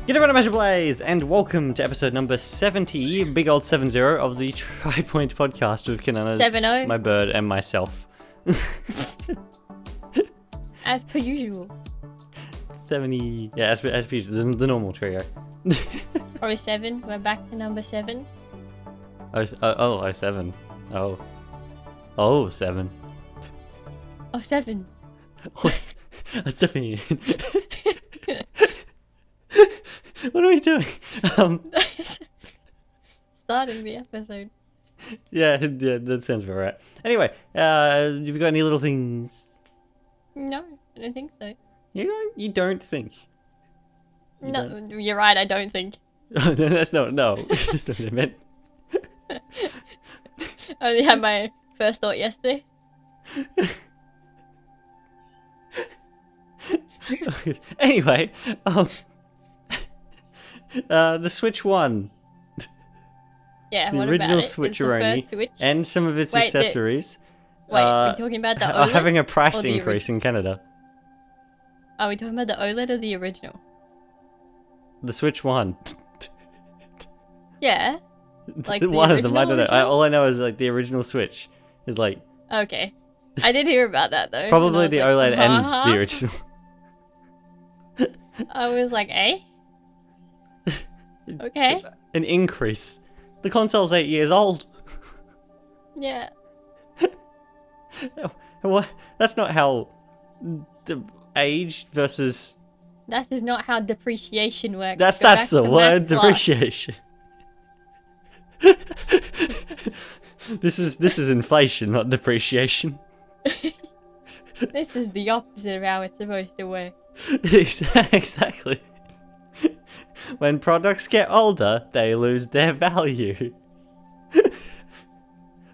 Kinunners and Blaze, and welcome to episode number 70, big old 70 of the Tri-Point podcast with Kinunners, 70. my bird, and myself. As per usual. 70, yeah, as per usual, the normal trio. Or 7, we're back to number 7. Oh, 7. Oh, 7. Oh, 7. Oh, 7. What are we doing? Starting the episode. Yeah, that sounds about right. Anyway, have you got any little things? No, I don't think so. You don't think? You're right, I don't think. Oh, no, that's not what I meant. I only had my first thought yesterday. Anyway, the Switch 1. Yeah, The what original about it? Switch It's the first Switch. and some of its Wait, accessories We're talking about the are OLED? having a price or the increase in Canada. Are we talking about the OLED or the original? The Switch 1. Yeah. Like the one of them, I don't know. original? All I know is like the original Switch is like Okay. I did hear about that though. probably and the I was OLED like, and huh? the original. I was like, eh? Okay. An increase. The console's 8 years old. Yeah. What? That's not how the age versus. That is not how depreciation works. That's Go back the to word, math class. depreciation. This is inflation, not depreciation. This is the opposite of how it's supposed to work. Exactly. When products get older, they lose their value.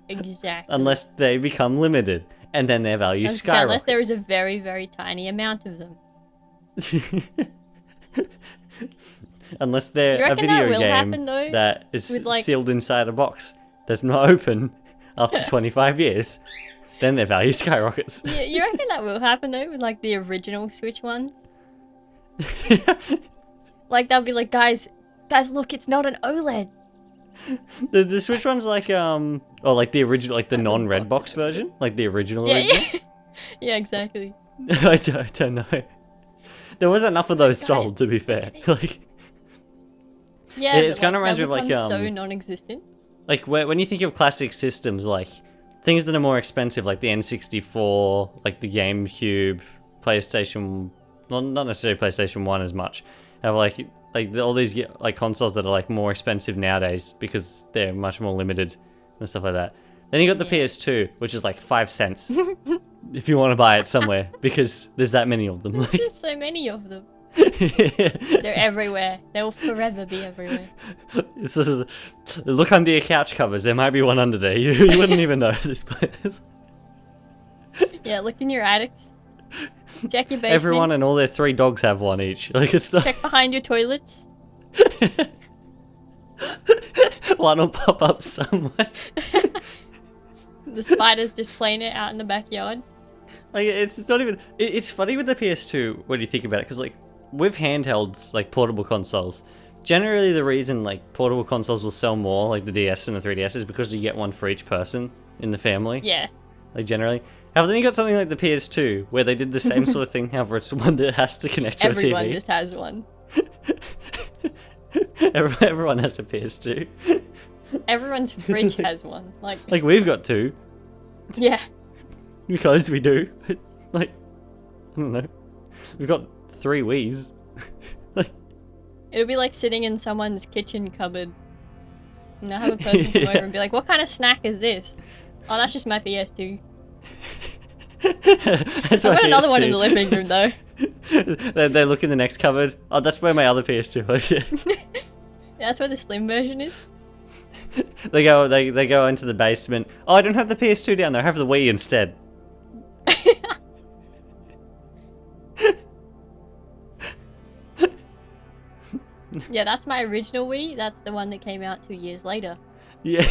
Exactly. Unless they become limited, and then their value Unless skyrockets. there is a very, very tiny amount of them. Unless You they're a reckon that video will game happen, though? that is With, like- sealed inside a box that's not open after 25 years, then their value skyrockets. Yeah, you reckon that will happen though with like the original Switch ones? Like they'll be like, guys, look, it's not an OLED. The Switch one's like or like the original, like the non-red box version, like the original. Yeah, original. yeah. Yeah, exactly. I don't know. There wasn't enough of those Guys, sold, to be fair. Like Yeah, It's but, kinda reminds me of, they'll like, become so non-existent. when you think of classic systems, like things that are more expensive, like the N64, like the GameCube, PlayStation. Well, not necessarily PlayStation 1 as much. Have all these like consoles that are like more expensive nowadays because they're much more limited and stuff like that. Then you got the PS2, which is like 5 cents if you want to buy it somewhere because there's that many of them. Like, There's so many of them. They're everywhere. They'll forever be everywhere. Look under your couch covers. There might be one under there. You wouldn't even know this place. Yeah, look in your attics. Check your basement. Everyone and all their 3 dogs have one each. Like it's not... Check behind your toilets. One will pop up somewhere. The spider's just playing it out in the backyard. Like it's not even. It's funny with the PS2 when you think about it, because like with handhelds, like portable consoles, generally the reason like portable consoles will sell more, like the DS and the 3DS, is because you get one for each person in the family. Yeah. Like generally. However, then you got something like the PS2 where they did the same sort of thing. However, it's one that has to connect to Everyone a TV. just has one. Everyone has a PS2. Everyone's fridge has one. Like, We've got 2 yeah. because we do. Like I don't know. We've got 3 Wiis. It'll be like sitting in someone's kitchen cupboard. And they'll have a person come over and be like, what kind of snack is this? Oh, that's just my PS2. That's I've my got another one in PS2. the living room though. They look in the next cupboard. Oh, that's where my other PS2 is. Yeah, that's where the slim version is. They go into the basement. Oh, I don't have the PS2 down there. I have the Wii instead. Yeah, that's my original Wii. That's the one that came out 2 years later. Yeah.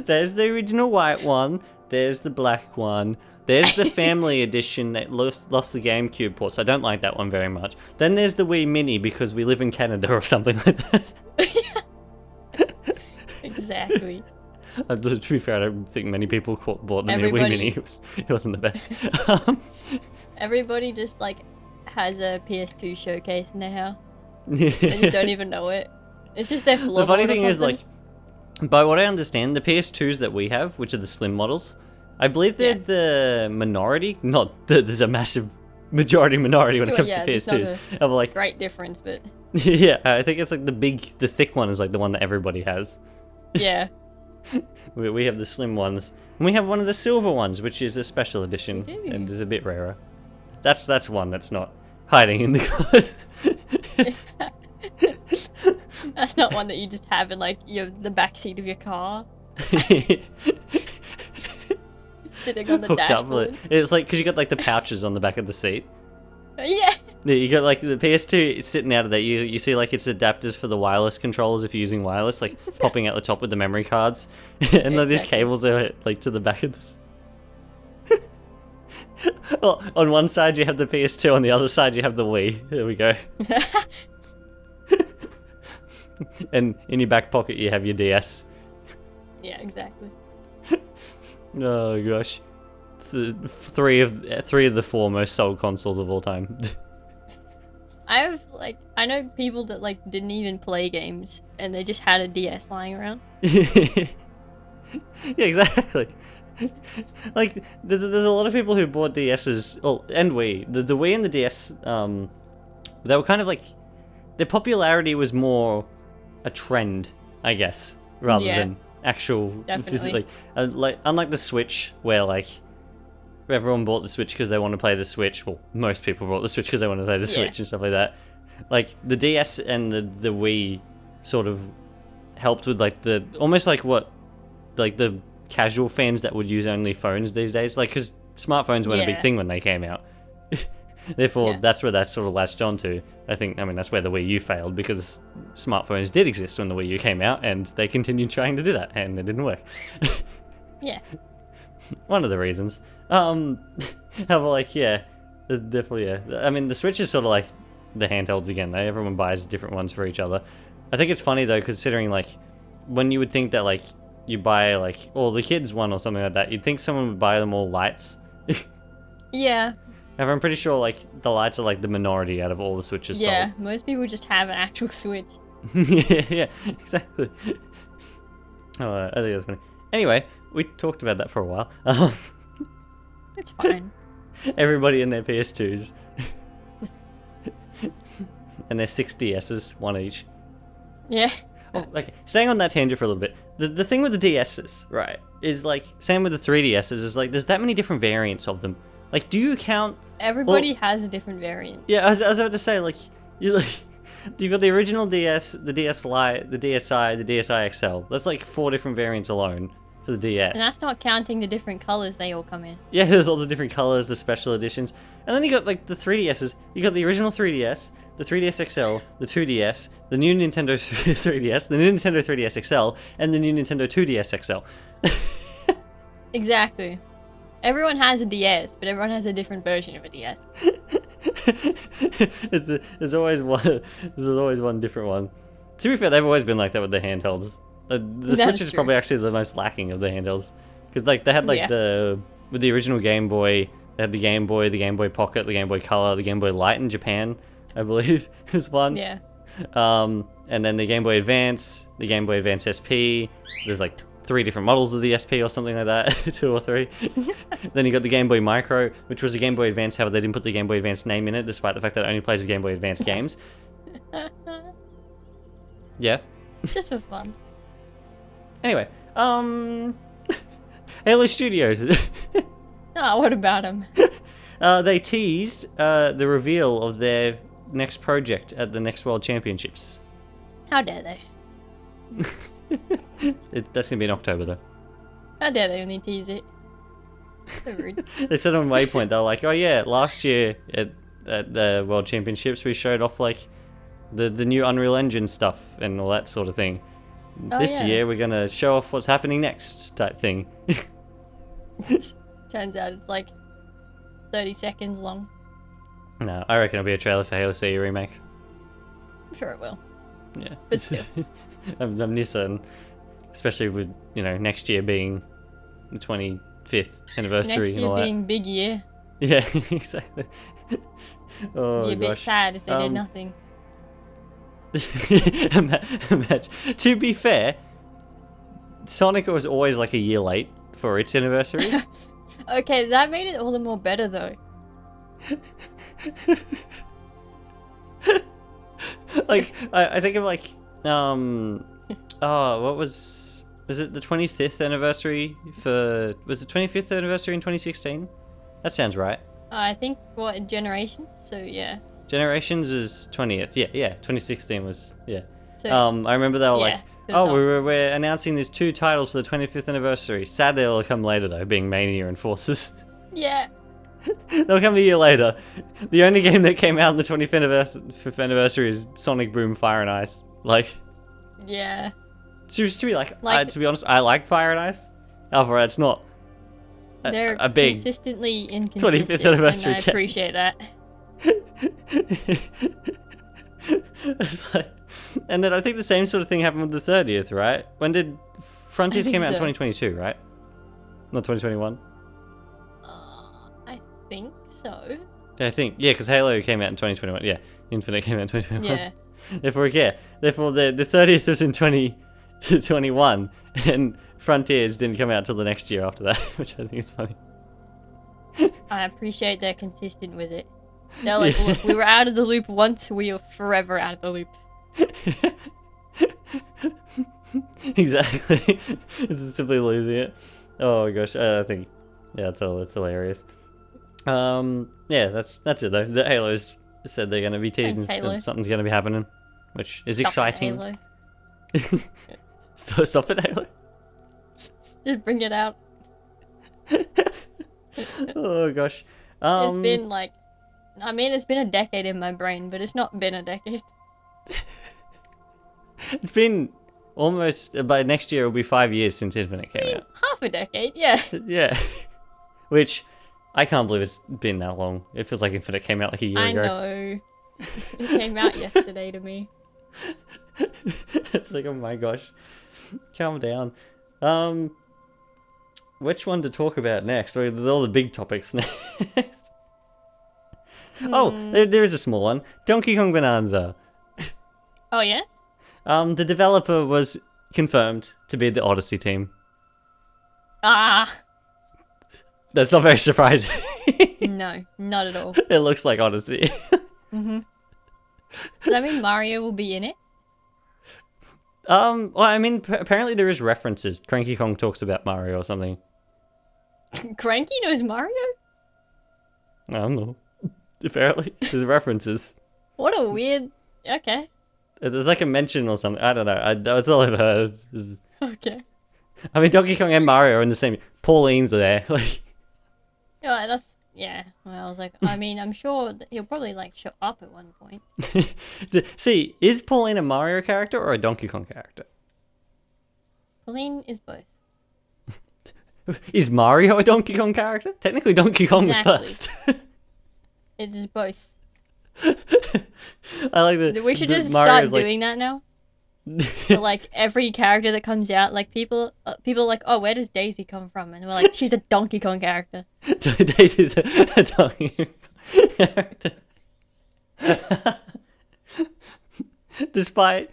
There's the original white one. There's the black one. There's the family edition that lost the GameCube ports. I don't like that one very much. Then there's the Wii Mini because we live in Canada or something like that. Exactly. To be fair, I don't think many people bought the new Wii Mini. It wasn't the best. Everybody just like has a PS2 showcase in their house. They just don't even know it. It's just their floor. The funny thing is, like, by what I understand, the PS2s that we have, which are the slim models, I believe they're the minority. Not that there's a massive minority when it comes to PS2s. Of like great difference, but yeah, I think it's like the thick one is like the one that everybody has. Yeah. We have the slim ones, and we have one of the silver ones, which is a special edition and is a bit rarer. That's one that's not hiding in the closet. That's not one that you just have in like the back seat of your car. Sitting on the dashboard. It's like because you got like the pouches on the back of the seat. Yeah. Yeah, you got like the PS2 it's sitting out of there. You see like its adapters for the wireless controllers if you're using wireless, like popping out the top with the memory cards, and then these cables are like to the back of this. Well, on one side you have the PS2, on the other side you have the Wii. There we go. And in your back pocket you have your DS. Yeah, exactly. Oh gosh, three of the four most sold consoles of all time. I know people that like didn't even play games and they just had a DS lying around. Yeah, exactly. Like there's a lot of people who bought DSs, and Wii. The Wii and the DS, they were kind of like their popularity was more a trend, I guess, rather than actual physically. Like unlike the Switch, where like everyone bought the Switch because they want to play the Switch. Well, most people bought the Switch because they want to play the Switch and stuff like that. Like the DS and the Wii sort of helped with like the almost like what like the casual fans that would use only phones these days. Like because smartphones weren't a big thing when they came out. Therefore, that's where that sort of latched onto. I mean, that's where the Wii U failed because smartphones did exist when the Wii U came out, and they continued trying to do that, and it didn't work. Yeah. One of the reasons. However, like, yeah, there's definitely I mean, the Switch is sort of like the handhelds again. Everyone buys different ones for each other. I think it's funny though, considering like when you would think that like you buy like the kids one or something like that, you'd think someone would buy them all lights. Yeah. I'm pretty sure like the lights are like the minority out of all the Switches sold. Yeah, most people just have an actual Switch. yeah, exactly. I think that's funny. Anyway, we talked about that for a while. It's fine. Everybody and their PS2s. And their 6DSs, one each. Yeah. Oh, okay. Staying on that tangent for a little bit. The thing with the DSs, right, is like, same with the 3DSs, is like, there's that many different variants of them. Like, do you count... Everybody has a different variant. Yeah, I was about to say, like, you've got the original DS, the DS Lite, the DSi, the DSi XL. That's like 4 different variants alone for the DS. And that's not counting the different colors they all come in. Yeah, there's all the different colors, the special editions. And then you got, like, the 3DSs. You got the original 3DS, the 3DS XL, the 2DS, the new Nintendo 3DS, the new Nintendo 3DS XL, and the new Nintendo 2DS XL. Exactly. Everyone has a DS, but everyone has a different version of a DS. There's always one different one. To be fair, they've always been like that with the handhelds. The Switch is probably actually the most lacking of the handhelds, because like they had like with the original Game Boy, they had the Game Boy Pocket, the Game Boy Color, the Game Boy Light in Japan, I believe is one. Yeah. And then the Game Boy Advance, the Game Boy Advance SP. There's like 3 different models of the SP or something like that, 2 or 3. Then you got the Game Boy Micro, which was a Game Boy Advance, however they didn't put the Game Boy Advance name in it, despite the fact that it only plays the Game Boy Advance games. Yeah. Just for fun. Anyway, Halo Studios. Oh, what about them? They teased the reveal of their next project at the next World Championships. How dare they? That's going to be in October, though. How dare they only tease it? So rude. They said on Waypoint, they were like, oh yeah, last year at the World Championships, we showed off like the new Unreal Engine stuff and all that sort of thing. This year, we're going to show off what's happening next type thing. Turns out it's like 30 seconds long. No, I reckon it'll be a trailer for Halo CE remake. I'm sure it will. Yeah. But still. I'm near certain. Especially with, next year being the 25th anniversary Next and year all being big year. that. Yeah, exactly. Oh, Be a bit gosh. sad if they did nothing. Imagine. To be fair, Sonic was always like a year late for its anniversary. Okay, that made it all the more better though. Like, I think of like, what was it the 25th anniversary was the 25th anniversary in 2016? That sounds right. I think, what, Generations? So, yeah. Generations is 20th. Yeah, 2016 was, yeah. So, I remember they were yeah, like, so it's we're announcing these 2 titles for the 25th anniversary. Sad they'll come later though, being Mania and Forces. yeah. They'll come a year later. The only game that came out on the 25th anniversary is Sonic Boom Fire and Ice. Like, Yeah. to be to be honest, I like Fire and Ice. However, it's not They're a big consistently inconsistent, 25th anniversary. and I appreciate that. It's like, and then I think the same sort of thing happened with the 30th, right? When did Frontiers think came out in so. 2022, right? Not 2021. I think so. I think, yeah, because Halo came out in 2021. Yeah, Infinite came out in 2021. Yeah. Therefore the 30th was in 2021, and Frontiers didn't come out till the next year after that, which I think is funny. I appreciate they're consistent with it. They're like, look, we were out of the loop once, we are forever out of the loop. Exactly. It's simply losing it. Oh gosh, I think, yeah, that's hilarious. Yeah, that's it though. The Halos said they're going to be teasing Halo. something's going to be happening, which is Stop exciting. It, Halo. Stop it, Halo. Just bring it out. Oh gosh. It's been like, it's been a decade in my brain, but it's not been a decade. It's been almost, by next year it'll be 5 years since Infinite came out. Half a decade, yeah. Yeah. Which, I can't believe it's been that long. It feels like Infinite came out like a year I ago. know. It came out yesterday to me. It's like, oh my gosh. Calm down. Which one to talk about next? There's all the big topics next. Oh, there is a small one. Donkey Kong Bonanza. Oh, yeah? The developer was confirmed to be the Odyssey team. Ah! That's not very surprising. No, not at all. It looks like Odyssey. Does that mean Mario will be in it? Well, apparently there is references. Cranky Kong talks about Mario or something. Cranky knows Mario? I don't know. Apparently, there's references. What a weird... Okay. There's like a mention or something. I don't know. That's all I've heard. Okay. Donkey Kong and Mario are in the same... Pauline's there. Like... Yeah, that's... Yeah. Well, I was like, I'm sure that he'll probably, like, show up at one point. See, is Pauline a Mario character or a Donkey Kong character? Pauline is both. Is Mario a Donkey Kong character? Technically, Donkey Kong Exactly. was first. It is both. I like that. We should just Mario's start doing that now. For, like, every character that comes out, like, people are like, oh, where does Daisy come from? And we're like, she's a Donkey Kong character. Daisy's a Donkey Kong character. Despite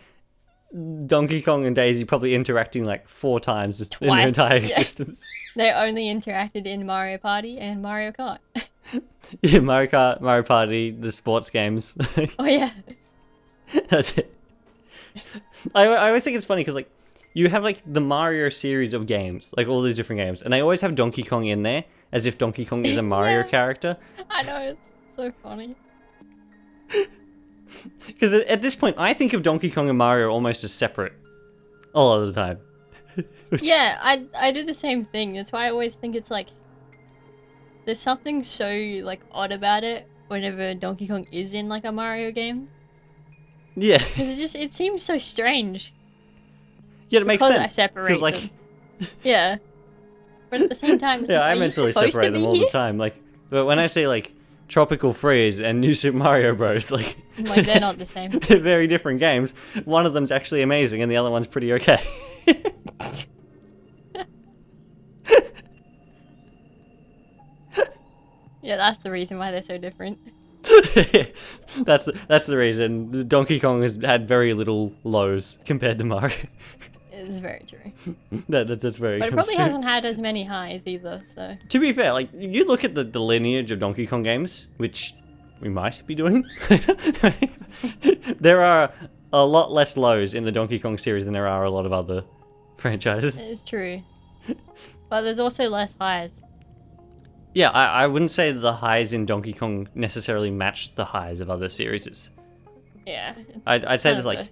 Donkey Kong and Daisy probably interacting like 4 times in their Twice, entire yeah. existence. They only interacted in Mario Party and Mario Kart. Yeah, Mario Kart, Mario Party, the sports games. Oh, yeah. That's it. I always think it's funny because like you have like the Mario series of games, like all these different games, and they always have Donkey Kong in there as if Donkey Kong is a Mario Yeah. character. I know, it's so funny. Because at this point, I think of Donkey Kong and Mario almost as separate all of the time. Yeah, I do the same thing. That's why I always think it's like there's something so like odd about it whenever Donkey Kong is in like a Mario game. Yeah. Because it seems so strange. Yeah, it makes Because sense. I separate like, them. Yeah. But at the same time, it's Yeah, like, I are you mentally supposed separate to them be all here? the time. Like, but when I say like Tropical Freeze and New Super Mario Bros, like, Like, they're not the same. they're very different games. One of them's actually amazing, and the other one's pretty okay. Yeah, that's the reason why they're so different. That's the reason. Donkey Kong has had very little lows compared to Mario. It's very true. That's very. But it probably true. hasn't had as many highs either, so. To be fair, like you look at the lineage of Donkey Kong games, which we might be doing. There are a lot less lows in the Donkey Kong series than there are a lot of other franchises. It's true. But there's also less highs. Yeah, I wouldn't say the highs in Donkey Kong necessarily match the highs of other series. Yeah. I'd say kind there's of like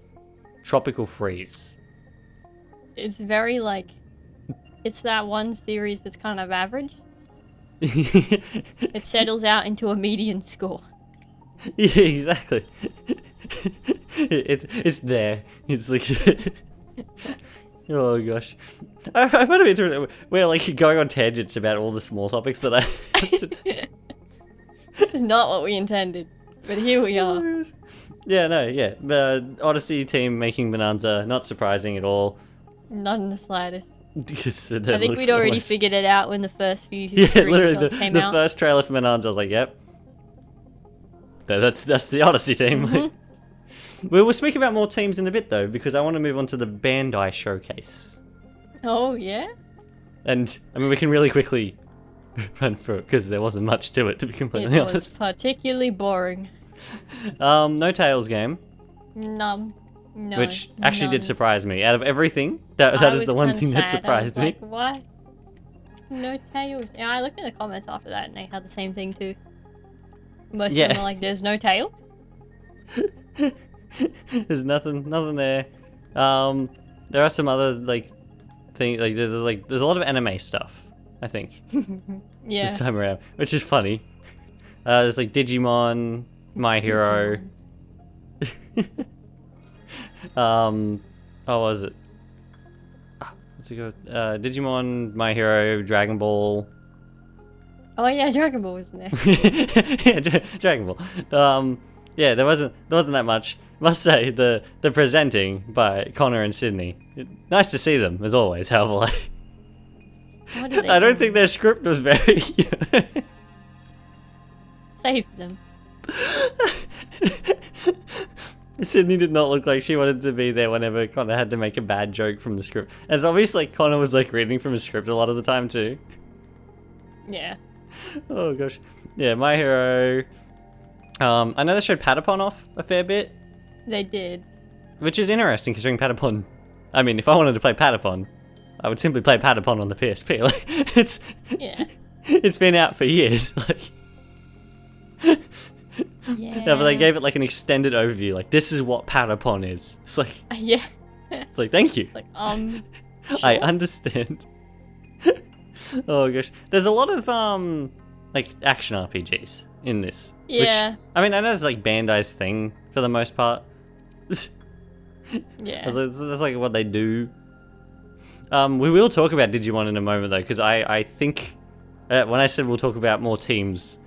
Tropical Freeze. It's very like. It's that one series that's kind of average. Yeah, It settles out into a median score. exactly. It's there. It's like. Oh gosh, I find it interesting. We're like going on tangents about all the small topics that I. This is not what we intended, but here we are. Yeah, no, yeah. The Odyssey team making Bananza, not surprising at all. Not in the slightest. That I think looks we'd already almost- figured it out when the first few Yeah, literally, screenshots came the out. first trailer for Bananza, I was like, yep. That's the Odyssey team. Mhm. We'll speak about more teams in a bit, though, because I want to move on to the Bandai showcase. Oh, yeah? And, I mean, we can really quickly run through it, because there wasn't much to it, to be completely It was honest. particularly boring. No Tails game, No. No. which actually did none. surprise me. Out of everything, that I is was the one kinda thing that sad. I surprised was me. like, why? No tails. Yeah, I looked in the comments after that and they had the same thing too. Most of them Yeah. were like, there's no tails? There's nothing there. There are some other like things like there's a lot of anime stuff. I think Yeah. this time around, which is funny. There's like Digimon, My Hero. What was it? What's it called? Digimon, My Hero, Dragon Ball. Oh yeah, Dragon Ball was in there. Yeah, Dragon Ball. Yeah, there wasn't that much. Must say the presenting by Connor and Sydney. Nice to see them as always. However, like, What did they I don't do? think their script was very. Save them. Sydney did not look like she wanted to be there whenever Connor had to make a bad joke from the script. It's obvious like Connor was like reading from a script a lot of the time too. Yeah. Oh gosh. Yeah, My Hero. I know they showed Patapon off a fair bit, They did. which is interesting considering Patapon. I mean, if I wanted to play Patapon, I would simply play Patapon on the PSP. Like it's Yeah. it's been out for years. Like Yeah. yeah, but they gave it like an extended overview. Like this is what Patapon is. It's like Yeah. thank you. Like, I sure. understand. Oh gosh, there's a lot of like action RPGs in this. Yeah. Which, I mean, I know it's like Bandai's thing for the most part. Yeah. That's like what they do. We will talk about Digimon in a moment though, because I think when I said we'll talk about more teams,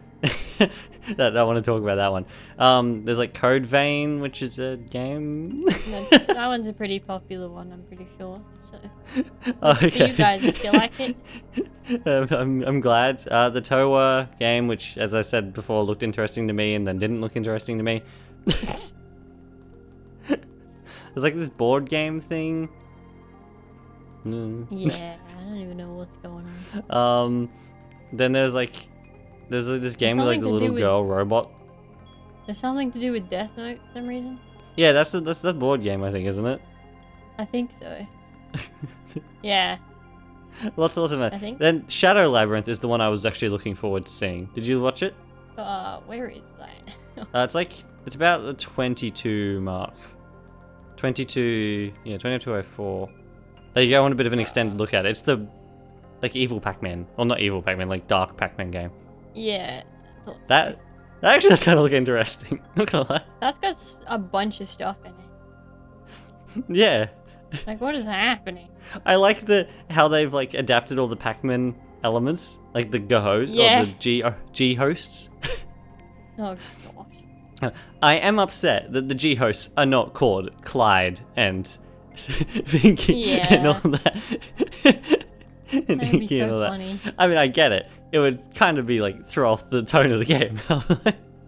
that I want to talk about that one. There's like Code Vein, which is a game. That one's a pretty popular one, I'm pretty sure. So, Oh, for okay. you guys, if you like it, I'm glad. The Towa game, which, as I said before, looked interesting to me and then didn't look interesting to me. There's like this board game thing. yeah, I don't even know what's going on. Then there's this game with like something the to little do with- girl robot. There's something to do with Death Note for some reason. Yeah, that's the board game, I think, isn't it? I think so. Yeah, Lots of I it. think. Then Shadow Labyrinth is the one I was actually looking forward to seeing. Did you watch it? Where is that? It's about the 22 mark. 2204. There you go, I want a bit of an extended look at it. It's the like evil Pac-Man. Well, not evil Pac-Man, like dark Pac-Man game. Yeah, I thought so. That actually does kind of look interesting. Not gonna lie. That's got a bunch of stuff in it. Yeah. Like, what is happening? I like how they've like adapted all the Pac-Man elements, like the Yeah. or the G hosts. Oh gosh. I am upset that the G hosts are not called Clyde and Vinky and all Yeah. that. And That'd be Inky and so all that. funny. I mean, I get it. It would kind of be like throw off the tone of the game.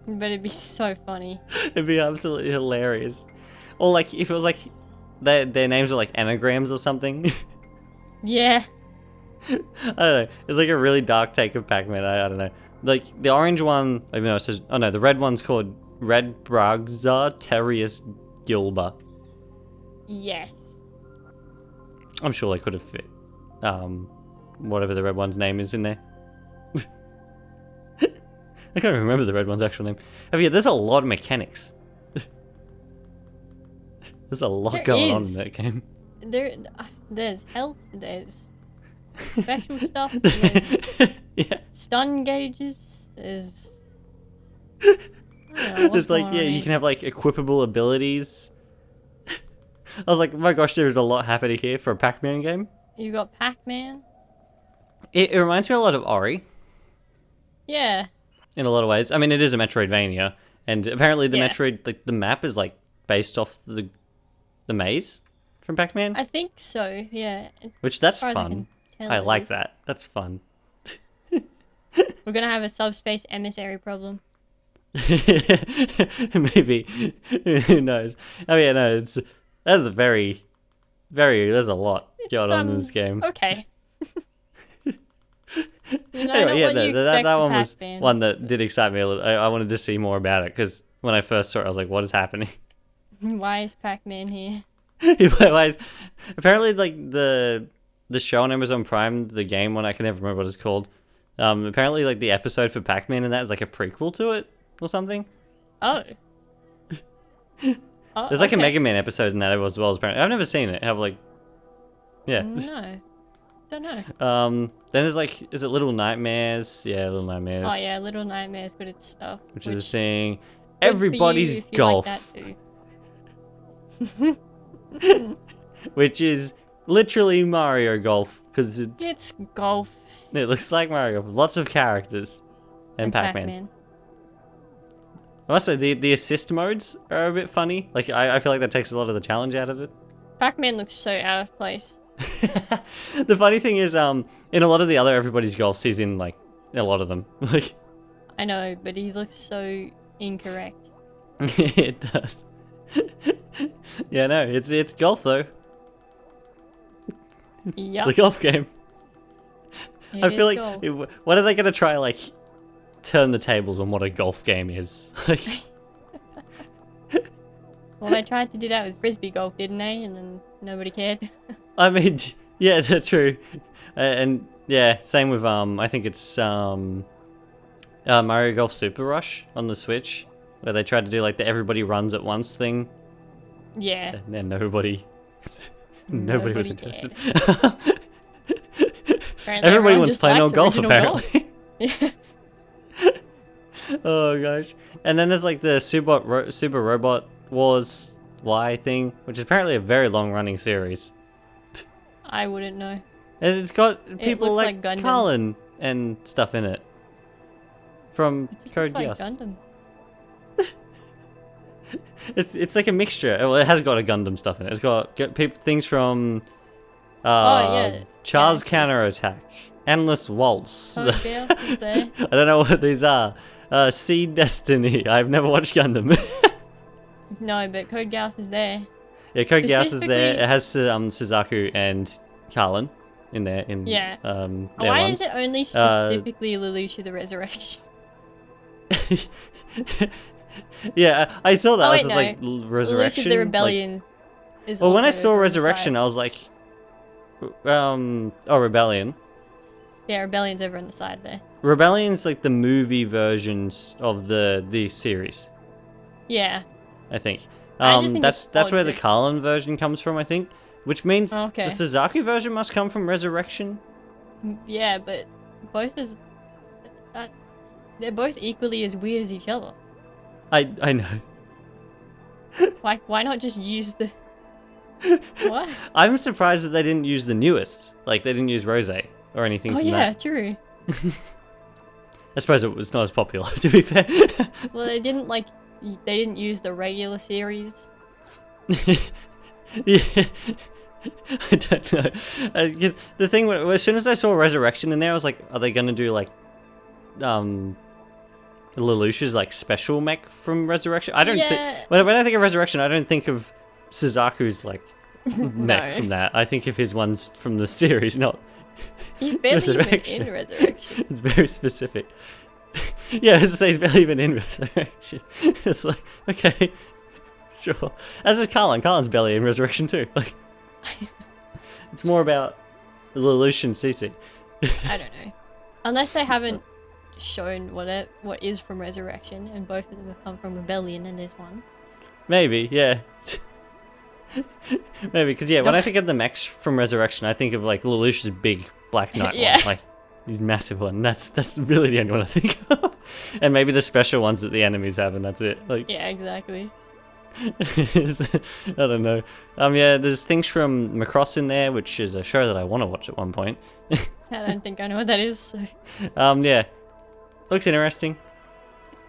But it'd be so funny. It'd be absolutely hilarious. Or like if it was like their names are like anagrams or something. Yeah. I don't know. It's like a really dark take of Pac-Man. I don't know. Like the orange one, even though it says, oh no, the red one's called Red Bragza Terrius Gilba. Yes. I'm sure they could have fit whatever the red one's name is in there. I can't remember the red one's actual name. Oh yeah, there's a lot of mechanics. There's a lot There going on in is. that game. There's health, there's special stuff, there's Yeah. stun gauges, there's... I don't know, what's It's like, going yeah, on you here? can have like equipable abilities. I was like, my gosh, there's a lot happening here for a Pac-Man game. You got Pac-Man. It reminds me a lot of Ori Yeah. in a lot of ways. I mean, it is a Metroidvania, and apparently the Yeah. Metroid, like the map is like based off the maze from Pac-Man, I think so, yeah. As which that's far as I fun. can tell I it like is. that. That's fun. We're gonna have a subspace emissary problem. Maybe. Who knows? Oh yeah, no, that's a very, there's a lot going on in this game. Okay. You know, Anyway, not yeah, what you that expect from one was Pac-Man. one that did excite me a little. I wanted to see more about it because when I first saw it, I was like, "What is happening?" Why is Pac-Man here? Apparently, like the show on Amazon Prime, the game one, I can never remember what it's called. Apparently, like the episode for Pac-Man and that is like a prequel to it or something. Oh. Oh, There's like a okay. Mega Man episode in that as well. Apparently, I've never seen it. Have like, yeah. No. Don't know. Then there's like, is it Little Nightmares? Yeah, Little Nightmares. Oh yeah, Little Nightmares good at stuff. Which is a thing. good for you Everybody's if you golf. Like that too. Which is literally Mario Golf because It's golf it looks like Mario Golf. Lots of characters and Pac-Man. Also, the assist modes are a bit funny. Like I feel like that takes a lot of the challenge out of it. Pac-Man looks so out of place. The funny thing is, in a lot of the other Everybody's Golfs, he's in like a lot of them. Like I know, but he looks so incorrect. it does. Yeah, no, it's golf though. Yup. It's a golf game. It I feel is like, golf. what are they gonna try like turn the tables on what a golf game is? Like, Well, they tried to do that with frisbee golf, didn't they? And then nobody cared. I mean, yeah, that's true. And yeah, same with I think it's Mario Golf Super Rush on the Switch, where they tried to do like the everybody runs at once thing, Yeah. and nobody was interested. Apparently Everybody everyone wants just plain likes old golf, original apparently. Yeah. Oh gosh. And then there's like the Super Robot Wars Y thing, which is apparently a very long running series. I wouldn't know. And it's got people looks like like Gundam. Carlin and stuff in it. From It just Code looks like Geass. Gundam. It's like a mixture. Well, it has got a Gundam stuff in it. It's got things from yeah. Char's Yeah, Counterattack, Endless Waltz. Code Geass is there. I don't know what these are. Seed Destiny. I've never watched Gundam. No, but Code Geass is there. Yeah, Code Geass is there. Specifically- It has Suzaku and Carlin in there. Yeah. Their Why ones. is it only specifically Lelouch the Resurrection? Yeah, I saw that. Oh, I wait, was no. like Lelouch Resurrection. of the Rebellion is Well, when I also saw over on the Resurrection, side. I was like, Rebellion. Yeah, Rebellion's over on the side there. Rebellion's like the movie versions of the series, Yeah. I think. I just think That's it's odd where the that- Carlin version comes from, I think. Which means Okay. the Suzuki version must come from Resurrection. Yeah, but both is... they're both equally as weird as each other. I know. Like, why not just use the What? I'm surprised that they didn't use the newest. Like, they didn't use Rose or anything Oh from yeah, that. true. I suppose it was not as popular, to be fair. Well, they didn't use the regular series. Yeah. I don't know. 'Cause the thing, as soon as I saw Resurrection in there, I was like, are they going to do, like, Lelouch's, like, special mech from Resurrection? I don't think... Yeah. When I think of Resurrection, I don't think of Suzaku's, like, mech No. from that. I think of his ones from the series, not... He's barely even Resurrection. in Resurrection. It's very specific. Yeah, I was to say he's barely even in Resurrection. It's like, okay, sure. As is Carlin. Carlin's barely in Resurrection too. Like, it's more about Lelouch and Cece. I don't know. Unless they haven't shown what is from Resurrection, and both of them have come from Rebellion, and there's one. Maybe, yeah. Maybe, because yeah, when I think of the mechs from Resurrection, I think of like Lelouch's big Black Knight Yeah. one, like his massive one. That's really the only one I think of. And maybe the special ones that the enemies have, and that's it. Like, Yeah, exactly. I don't know. Yeah, there's things from Macross in there, which is a show that I want to watch at one point. I don't think I know what that is. So. Yeah, looks interesting.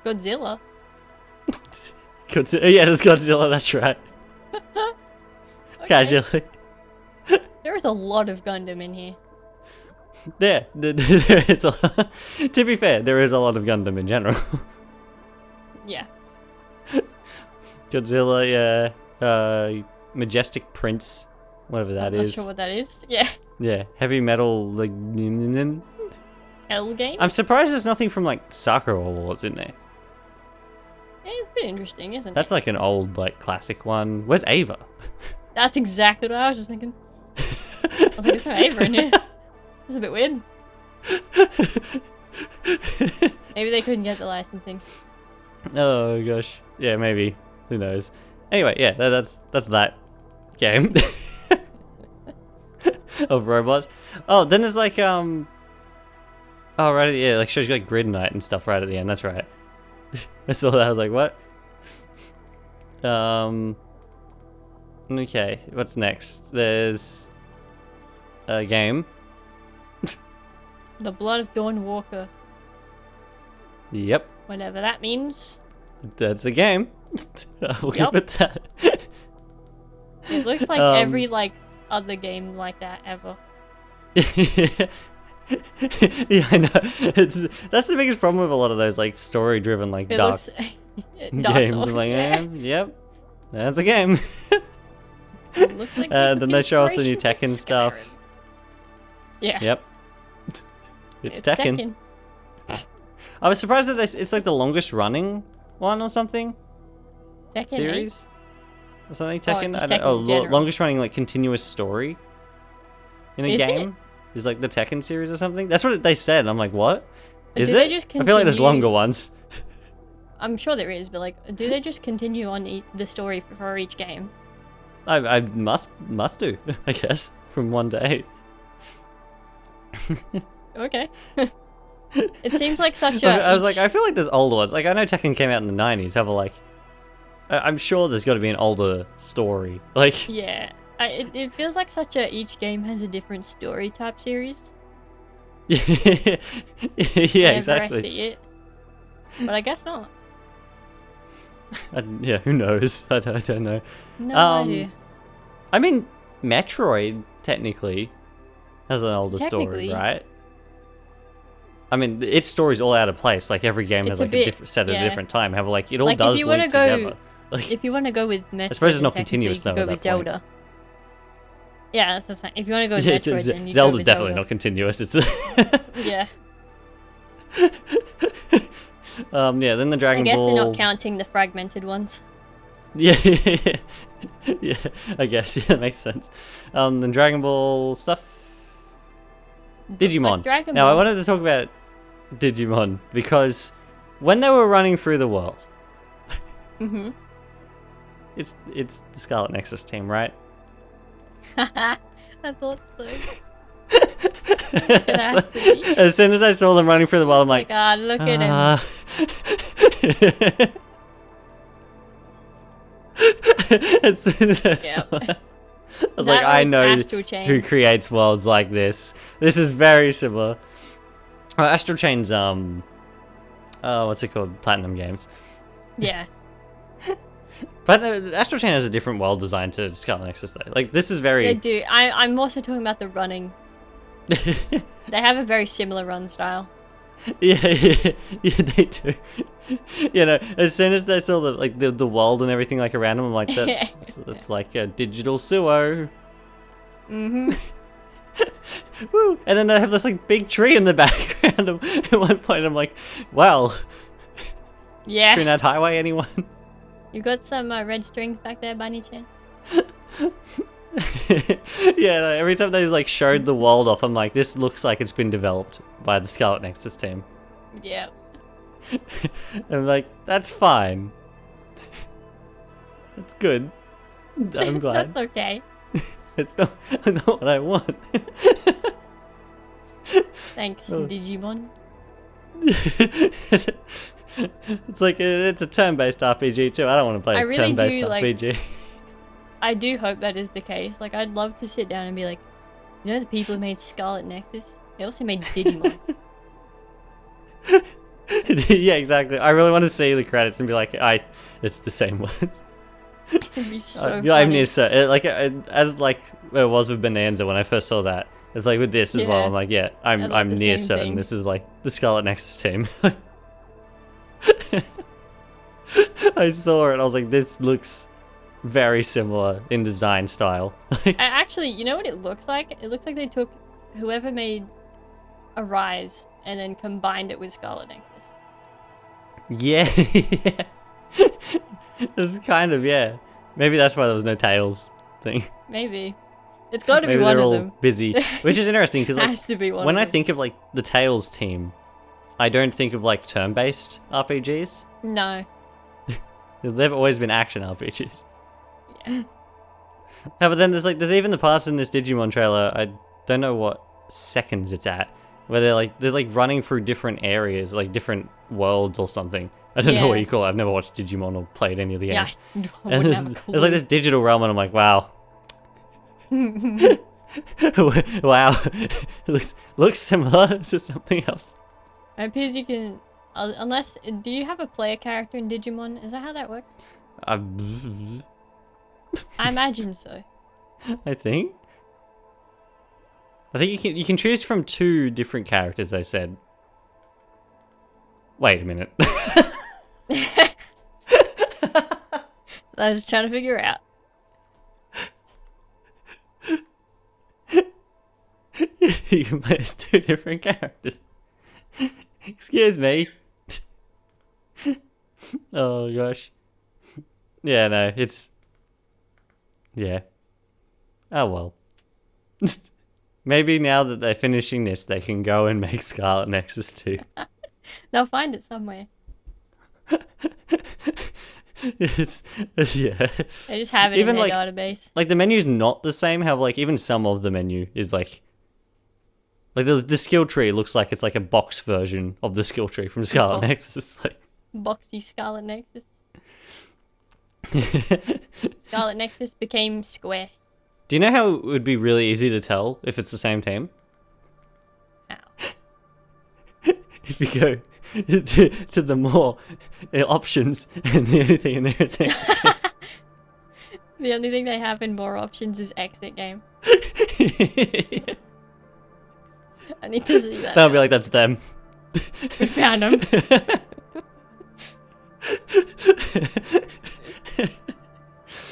Godzilla. Godzilla, yeah, there's Godzilla. That's right. Okay. Casually. There is a lot of Gundam in here. There is a to be fair, there is a lot of Gundam in general. Yeah. Godzilla, yeah. Majestic Prince, whatever that I'm is. not sure what that is. Yeah. Yeah, heavy metal, like... L game? I'm surprised there's nothing from, like, Sakura Wars in there. Yeah, it's a bit interesting, isn't That's it? like an old, like, classic one. Where's Ava? That's exactly what I was just thinking. I was like, there's no Ava in here. That's a bit weird. Maybe they couldn't get the licensing. Oh, gosh. Yeah, maybe. Who knows? Anyway, yeah, that's that game. Of robots. Oh, then there's like oh right, yeah, like shows you like Grid Night and stuff right at the end. That's right. I saw that. I was like, what? Okay, what's next? There's a game. The Blood of Dawn Walker. Yep, Whatever that means. that's a game. I'll give Yup. it that. It looks like Um, every like other game like that ever. Yeah, I know. That's the biggest problem with a lot of those like story-driven like It dark looks Dark games. Souls, I'm like, yeah. yep, that's a game. It looks like Then they show off the new inspiration Tekken from stuff. Skyrim. Yeah. Yep, it's Tekken. I was surprised that it's like the longest running one or something. Tekken 8? Series or something. Tekken. just I don't, Tekken in general. longest running like continuous story in a Is it? game is like the Tekken series or something. That's what they said. I'm like, what? But Is do it? they just I feel like there's continue- longer ones. I'm sure there is, but like, do they just continue on the story for each game? I must do, I guess, from 1 to 8. Okay. It seems like such a. I was like, I feel like there's older ones. Like I know Tekken came out in the 90s. However, like, I'm sure there's got to be an older story. Like, Yeah. It feels like such a. Each game has a different story type series. yeah, Whenever I exactly. see it. But I guess not. Yeah, who knows? I don't know. No idea. I mean, Metroid technically has an older story, Technically. right? I mean, its story's all out of place. Like every game has It's a like a bit- different set at yeah. a different time. However, like it all Like, if does you wanna link go- together. Like, If you want to go with Metroid, suppose it's not then continuous, technically though, you at could go that with point. Zelda. Yeah, that's the same. If you want to go with yeah, Metroid, then you Zelda's go with definitely Zelda. not continuous. It's Yeah. yeah. Then the I Dragon guess Ball. they're not counting the fragmented ones. Yeah, yeah. I guess yeah, that makes sense. The Dragon Ball stuff. Looks Digimon. like Dragon Now I Ball. wanted to talk about Digimon because when they were running through the world, Mm-hmm. it's the Scarlet Nexus team, right? I thought so. It has to be. As soon as I saw them running through the world, I'm like, God, look at him. As soon as I saw Yep. that, I was like, I know Astral Chain. who creates worlds like this. This is very similar. Astral Chain's what's it called? Platinum Games. Yeah. But Astral Chain has a different world design to Scarlet Nexus though. Like this is very. They do. I'm also talking about the running. They have a very similar run style. Yeah, they do. You know, as soon as they saw the world and everything like around them, I'm like, that's like a digital sewer. Mhm. Woo! And then they have this like big tree in the background. At one point, I'm like, wow. Yeah. Trinidad Highway, anyone? You got some red strings back there by any chance? Yeah, like, every time they like showed the world off, I'm like, this looks like it's been developed by the Scarlet Nexus team. Yeah. I'm like, that's fine. That's good. I'm glad. That's okay. It's not what I want. Thanks, Oh. Digimon. It's like it's a turn-based RPG too. I don't want to play I a really turn-based do, like- RPG. I do hope that is the case. Like, I'd love to sit down and be like, you know, the people who made Scarlet Nexus, they also made Digimon. Yeah, exactly. I really want to see the credits and be like, it's the same ones. It'd be so Yeah, I'm funny. near certain. As like it was with Bananza when I first saw that. It's like with this as well. Yeah. I'm like, yeah, I love I'm the near same certain thing. this is like the Scarlet Nexus team. I saw it. I was like, this looks very similar in design style. Actually, you know what it looks like? It looks like they took whoever made Arise and then combined it with Scarlet Nexus. Yeah, yeah. It's kind of, yeah. Maybe that's why there was no Tails thing. Maybe. It's got to be Maybe one they're of all them. busy, which is interesting because like, Has to be one when of I them. think of like the Tails team, I don't think of like turn-based RPGs. No. They've always been action RPGs. Yeah. No, but then there's even the parts in this Digimon trailer. I don't know what seconds it's at, where they're like running through different areas, like different worlds or something. I don't know what Yeah. you call it. I've never watched Digimon or played any of the Yeah. games. I And wouldn't there's, have a there's like this digital realm, and I'm like, wow, wow, it looks similar to something else. It appears you can, unless, do you have a player character in Digimon? Is that how that works? I I imagine so. think you can choose from 2 different characters. They said. Wait a minute. I was trying to figure out. You can play as 2 different characters. Excuse me. Oh gosh. Yeah, no, it's. Yeah. Oh well. Maybe now that they're finishing this, they can go and make Scarlet Nexus 2. They'll find it somewhere. it's yeah. They just have it Even, in their like- database. Like the menu's not the same. How like even some of the menu is like the skill tree looks like it's like a box version of the skill tree from Scarlet Oh. Nexus. Like. Boxy Scarlet Nexus. Scarlet Nexus became square. Do you know how it would be really easy to tell if it's the same team? How? If you go to the more options and the only thing in there is exit. The only thing they have in more options is exit game. I need to see that. That'll be like, that's them. We found them.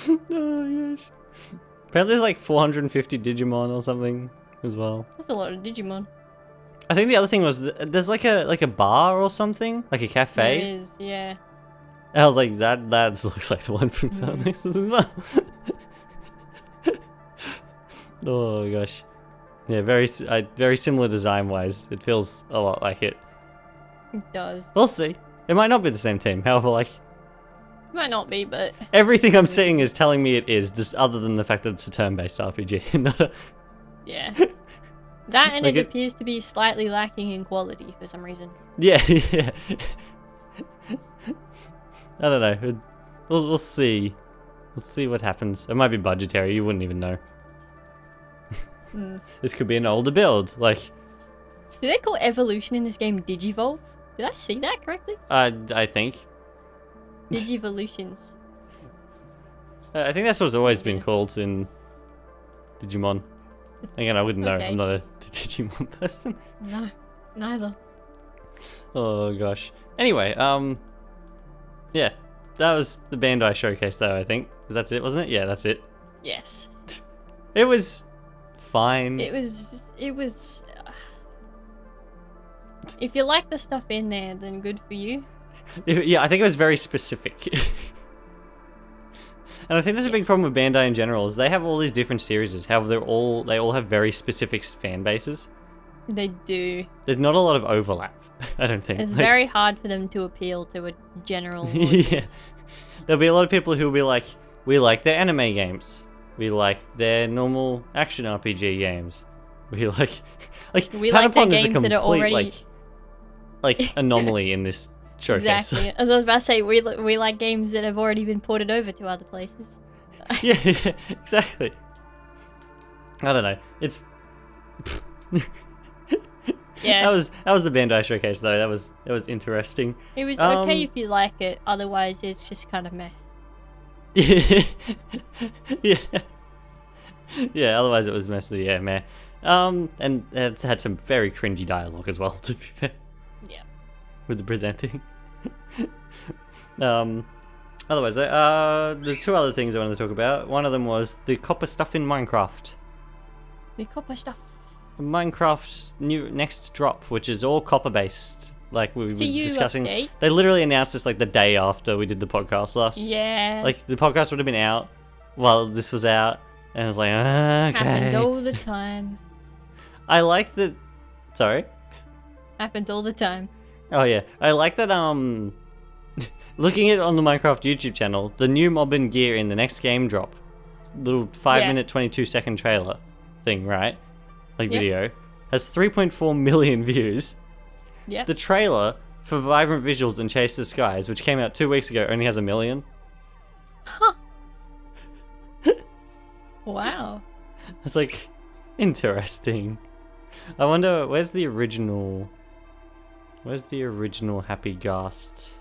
Oh gosh. Apparently there's like 450 Digimon or something as well. That's a lot of Digimon. I think the other thing was there's like a bar or something, like a There cafe. is, yeah. And I was like, that looks like the one from Scarlet Nexus as well. Oh gosh. Yeah, very similar design wise. It feels a lot like it. It does. We'll see. It might not be the same team. However, like Might not be, but everything I'm seeing is telling me it is, just other than the fact that it's a turn-based RPG. Not a... yeah. That and Like it it- appears to be slightly lacking in quality for some reason. Yeah, yeah. I don't know. We'll see. We'll see what happens. It might be budgetary. You wouldn't even know. This could be an older build. Like, Do they call evolution in this game Digivolve? Did I see that correctly? I think. Digivolutions. I think that's what's always been called in Digimon. Again, I wouldn't know. Okay. I'm not a Digimon person. No, neither. Oh gosh. Anyway, yeah, that was the Bandai showcase, though. I think that's it, wasn't it? Yeah, that's it. Yes. It was fine. It was. If you like the stuff in there, then good for you. Yeah, I think it was very specific. And I think there's a big problem with Bandai in general is they have all these different series. However, they all have very specific fan bases. They do. There's not a lot of overlap. I don't think. It's Like, very hard for them to appeal to a general audience. yeah. There'll be a lot of people who will be like, we like their anime games. We like their normal action RPG games. We like We like their Patapon is a games that are complete, already- like anomaly in this showcase. Exactly. As I was about to say, we like games that have already been ported over to other places. yeah, exactly. I don't know. It's Yeah. that was the Bandai showcase though. That was interesting. It was okay if you like it. Otherwise, it's just kind of meh. yeah. Yeah, otherwise it was mostly meh. And it's had some very cringy dialogue as well, to be fair. Yeah. With the presenting. Otherwise, there's two other things I wanted to talk about. One of them was the copper stuff in Minecraft. The copper stuff. Minecraft's next drop, which is all copper based. Like we were CU discussing. update. They literally announced this like the day after we did the podcast last. Yeah. Like the podcast would have been out while this was out, and I was like, okay. Happens all the time. I like that. Sorry. Happens all the time. Oh yeah, I like that. Looking at it on the Minecraft YouTube channel, the new mob and gear in the next game drop, little 5-minute, 22-second trailer thing, right? Like Yep. video, has 3.4 million views. Yeah. The trailer for Vibrant Visuals and Chase the Skies, which came out 2 weeks ago, only has 1 million. Huh. Wow. It's like interesting. I wonder where's the original Happy Ghast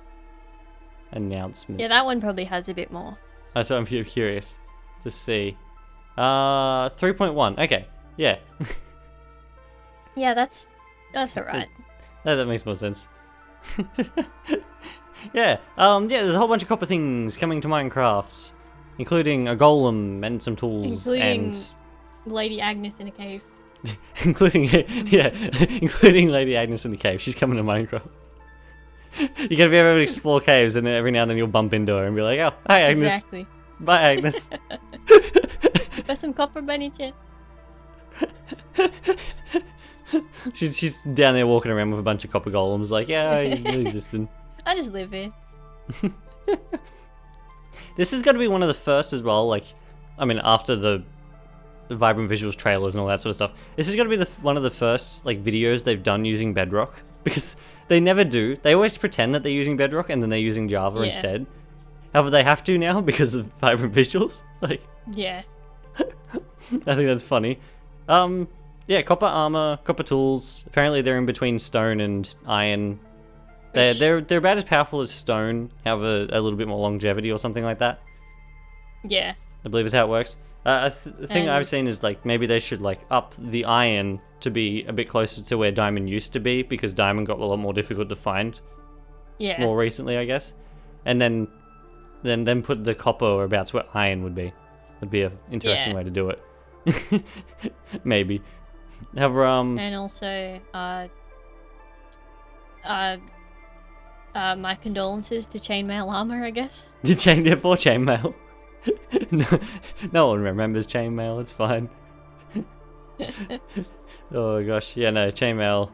announcement? Yeah, that one probably has a bit more. So I'm curious to see. 3.1. Okay. Yeah. Yeah, that's alright. No, that makes more sense. Yeah. Yeah, there's a whole bunch of copper things coming to Minecraft, including a golem and some tools Including Lady Agnes in a cave. including Lady Agnes in the cave. She's coming to Minecraft. You gotta be able to explore caves, and every now and then you'll bump into her and be like, "Oh, hi Agnes." Exactly. Bye Agnes. Got some copper bunny chip. She's down there walking around with a bunch of copper golems, like, yeah, I existed. I just live here. This is gonna be one of the first as well. Like, I mean, after the Vibrant Visuals trailers and all that sort of stuff, this is gonna be one of the first like videos they've done using Bedrock, because they never do. They always pretend that they're using Bedrock and then they're using Java instead. However, they have to now because of Vibrant Visuals. Like, Yeah. I think that's funny. Yeah, copper armor, copper tools. Apparently, they're in between stone and iron. They're about as powerful as stone, have a little bit more longevity or something like that. Yeah. I believe is how it works. The thing And- I've seen is like maybe they should like up the iron to be a bit closer to where diamond used to be, because diamond got a lot more difficult to find Yeah. more recently, I guess. And then put the copper whereabouts where iron would be. Would be an interesting Yeah. way to do it. Maybe. However, And also, my condolences to Chainmail Armor, I guess. to change it for chainmail. No one remembers chainmail. It's fine. Oh gosh, yeah, no, chainmail.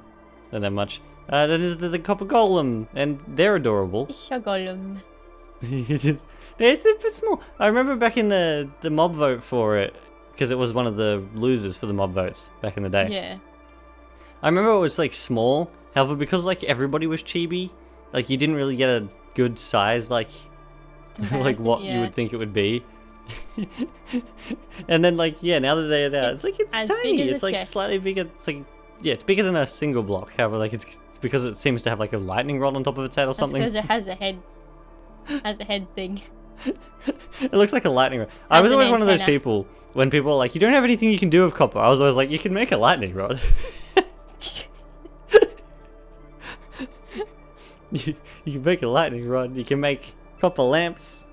Not that much. Then there's the copper golem, and they're adorable. Shagolum. They're super small. I remember back in the mob vote for it, because it was one of the losers for the mob votes back in the day. Yeah. I remember it was like small. However, because like everybody was chibi, like you didn't really get a good size like like what you Yeah. would think it would be. And then like now that they're there, it's like it's as tiny. big as It's a like chest. slightly bigger. It's like it's bigger than a single block. However, like it's because it seems to have like a lightning rod on top of its head or That's something. because it has a head. Has a head thing. It looks like a lightning rod. I was an always one of those antenna. people when people are like, you don't have anything you can do with copper. I was always like, you can make a lightning rod. you can make a lightning rod. You can make copper lamps.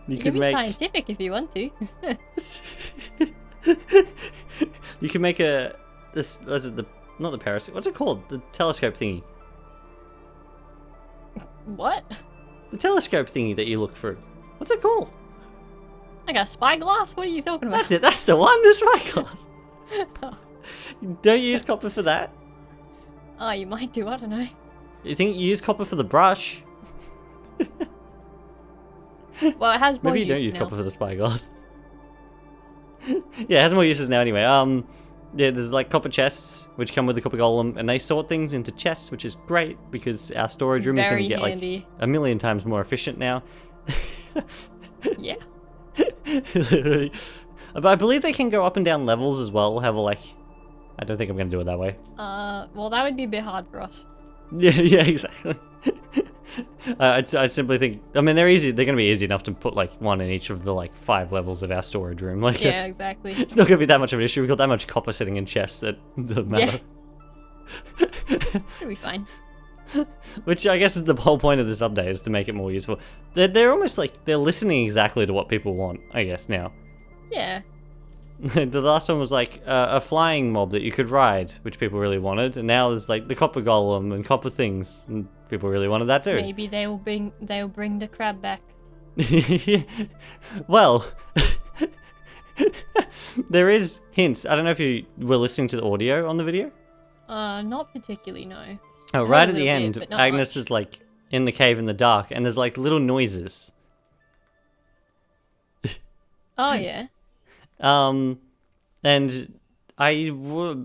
You You can can be make. scientific if you want to. You can make a this. Is it the not the parasite? What's it called? The telescope thingy. What? The telescope thingy that you look through. What's it called? Like a spyglass? What are you talking about? That's it. That's the one. The spyglass. Don't you use copper for that? Oh, you might do. I don't know. You think you use copper for the brush? Well, it has more Maybe you don't use use now. copper for the spyglass. Yeah, it has more uses now anyway. Yeah, there's like copper chests which come with the copper golem, and they sort things into chests, which is great because our storage It's room is going to very get handy. like a million times more efficient now. Yeah. Literally. But I believe they can go up and down levels as well. However, like, I don't think I'm going to do it that way. Well, that would be a bit hard for us. Yeah, exactly. I simply think, I mean, they're easy. They're going to be easy enough to put like one in each of the like 5 levels of our storage room. Like, Yeah, exactly. it's not going to be that much of an issue. We've got that much copper sitting in chests that doesn't matter. It'll be fine. Which I guess is the whole point of this update, is to make it more useful. They're almost like they're listening exactly to what people want, I guess, now. Yeah. The last one was like a flying mob that you could ride, which people really wanted, and now there's like the copper golem and copper things, and people really wanted that too. Maybe they'll bring the crab back. Well, there is hints. I don't know if you were listening to the audio on the video. Not particularly, no. Oh, heard right a at the little bit, end, but not Agnes much. is like in the cave in the dark, and there's like little noises. Oh yeah. And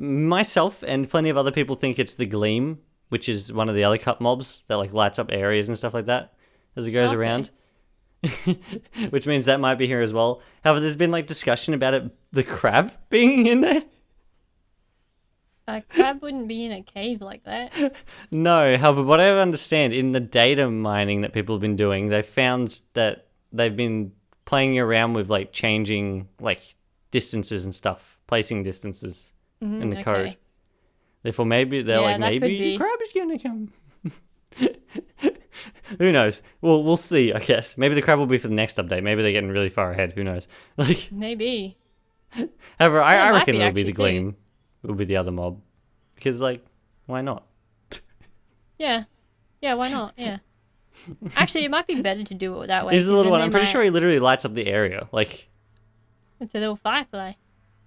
myself and plenty of other people think it's the Gleam, which is one of the other cut mobs that like lights up areas and stuff like that as it goes Okay. around. Which means that might be here as well. However, there's been like discussion about it, the crab being in there. A crab wouldn't be in a cave like that. No, however, what I understand in the data mining that people have been doing, they found that they've been playing around with like changing like distances and stuff, placing distances in the code. Okay. Therefore, maybe they're Yeah, like, that could maybe the be. crab is gonna come. Who knows? Well, we'll see. I guess maybe the crab will be for the next update. Maybe they're getting really far ahead. Who knows? Like, Maybe. however, Yeah, I it might reckon be it'll be the actually, too. Gleam. Will be the other mob, because like, why not? Yeah. Yeah, why not? Yeah. Actually, it might be better to do it that way. He's a 'cause little then one. they I'm pretty might- sure he literally lights up the area. Like, It's a little firefly.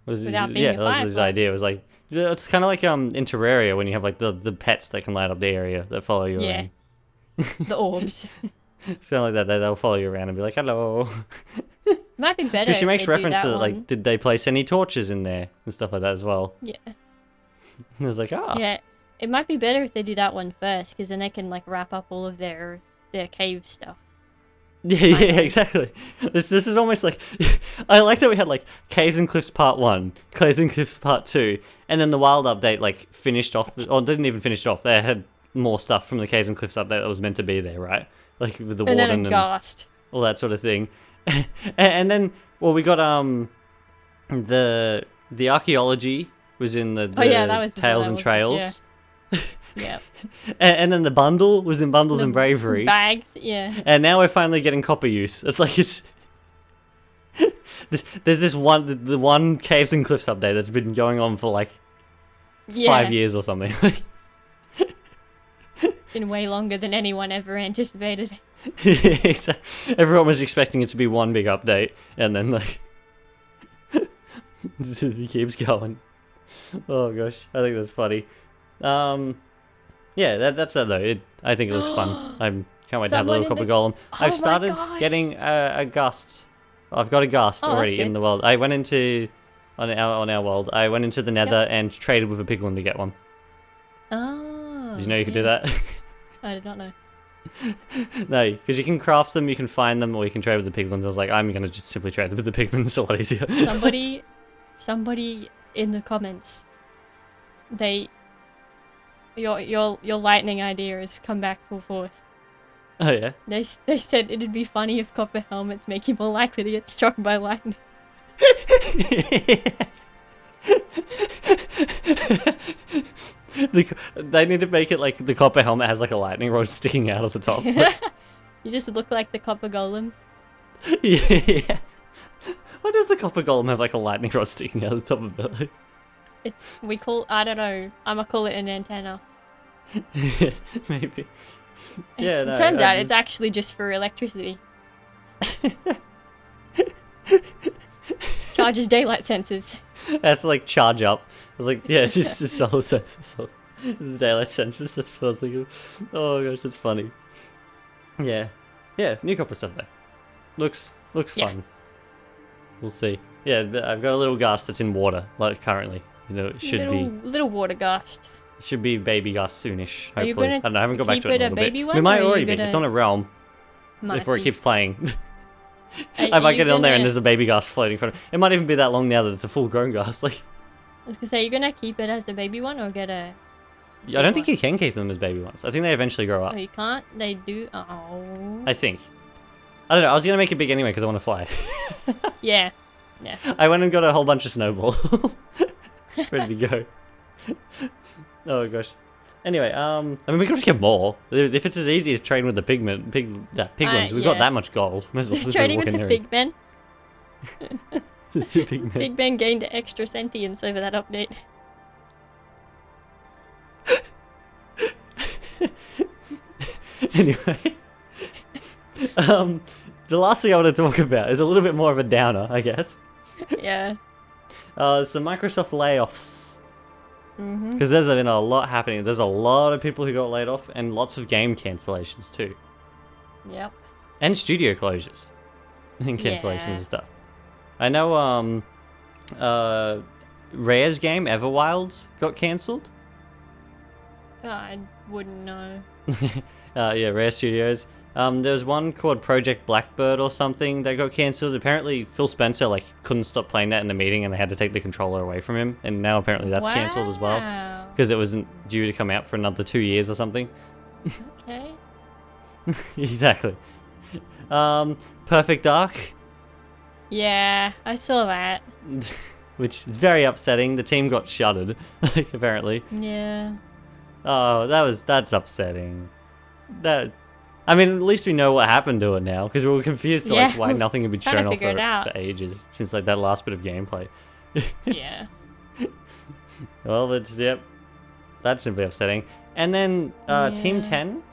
was his, Without being yeah, a that was his firefly. idea. It was like, yeah, it's kind of like in Terraria when you have like the pets that can light up the area that follow you Yeah. around. The orbs. It's kind of like that. They'll follow you around and be like, hello. Might be better. Because she if makes they do reference that to one. like, did they place any torches in there and stuff like that as well. Yeah. And I was like, ah. Yeah. It might be better if they do that one first, because then they can like wrap up all of their cave stuff. Yeah, Finally. exactly. This is almost like, I like that we had like Caves and Cliffs Part 1, Caves and Cliffs Part 2, and then the Wild update like finished off, or didn't even finish it off. They had more stuff from the Caves and Cliffs update that was meant to be there, right? Like with the And then warden a and ghast. all that sort of thing. And then, well, we got the archaeology was in the Oh, yeah, that was before Tales that, and wasn't it? Trails. Yeah. And then the bundle was in Bundles The and Bravery. Bags, yeah. And now we're finally getting copper use. It's like it's there's this one the one Caves and Cliffs update that's been going on for like Yeah. 5 years or something. Been way longer than anyone ever anticipated. Everyone was expecting it to be one big update, and then like it keeps going. Oh gosh, I think that's funny. Yeah, that's that though. I think it looks fun. I can't wait to have a little Someone in copper the- golem. Oh I've my started gosh. getting a gust. I've got a gust Oh, that's already in good. the world. I went into on our world. I went into the Nether and traded with a piglin to get one. Oh. Did you know you could do yeah. that? I did not know. No, because you can craft them, you can find them, or you can trade with the piglins. I was like, I'm gonna just simply trade with the pigmen. It's a lot easier. Somebody in the comments, your lightning idea has come back full force. Oh yeah. They said it'd be funny if copper helmets make you more likely to get struck by lightning. They need to make it like the copper helmet has like a lightning rod sticking out of the top. You just look like the copper golem. Yeah. Why does the copper golem have like a lightning rod sticking out of the top of it? I don't know. I'ma call it an antenna. Maybe. Yeah, no. Turns out it's actually just for electricity. Charges daylight sensors. That's like charge up. I was like, yeah, it's just the solar sensors. The daylight sensors, that's what I was thinking. Oh gosh, that's funny. Yeah. Yeah, new copper stuff there. Looks fun. We'll see. Yeah, I've got a little ghast that's in water, like currently. You know, it should be little water ghast. It should be baby ghast soonish, Are you hopefully. gonna I don't know, I haven't got back to it in a little baby bit. one, We might or are you already be. gonna- It's on a realm. Before it keeps playing. I might you get it on there and gonna- there's a baby ghast floating in front of it. It might even be that long now that it's a full grown ghast. Like, I was gonna say, you're gonna keep it as the baby one or get a... I don't think you can keep them as baby ones. I think they eventually grow up. Oh, you can't? They do? Oh. I think. I don't know. I was going to make it big anyway because I want to fly. Yeah. Yeah. I went and got a whole bunch of snowballs. Ready to go. Oh gosh. Anyway, I mean, we can just get more. If it's as easy as trading with the piglins, we've got yeah. that much gold. Might as well just Trading walk with in the there Big Ben. and- the pigmen. Big Ben gained extra sentience over that update. Anyway, the last thing I want to talk about is a little bit more of a downer, I guess. Yeah. So Microsoft layoffs. Mm-hmm. Because there's been a lot happening. There's a lot of people who got laid off and lots of game cancellations too. Yep. And studio closures. And cancellations Yeah. and stuff. I know Rare's game, Everwilds, got cancelled. I wouldn't know. Yeah, Rare Studios. There's one called Project Blackbird or something that got cancelled. Apparently, Phil Spencer couldn't stop playing that in the meeting, and they had to take the controller away from him. And now apparently that's cancelled as well Wow. because it wasn't due to come out for another 2 years or something. Okay. Exactly. Perfect Dark, Yeah, I saw that. which is very upsetting. The team got shuttered, apparently. Yeah. Oh, that's upsetting. I mean, at least we know what happened to it now, because we were confused to Yeah, why nothing had been trying to shown off figure it out. for ages since that last bit of gameplay. Yeah. Well, that's simply upsetting. And then Team Yeah. 10,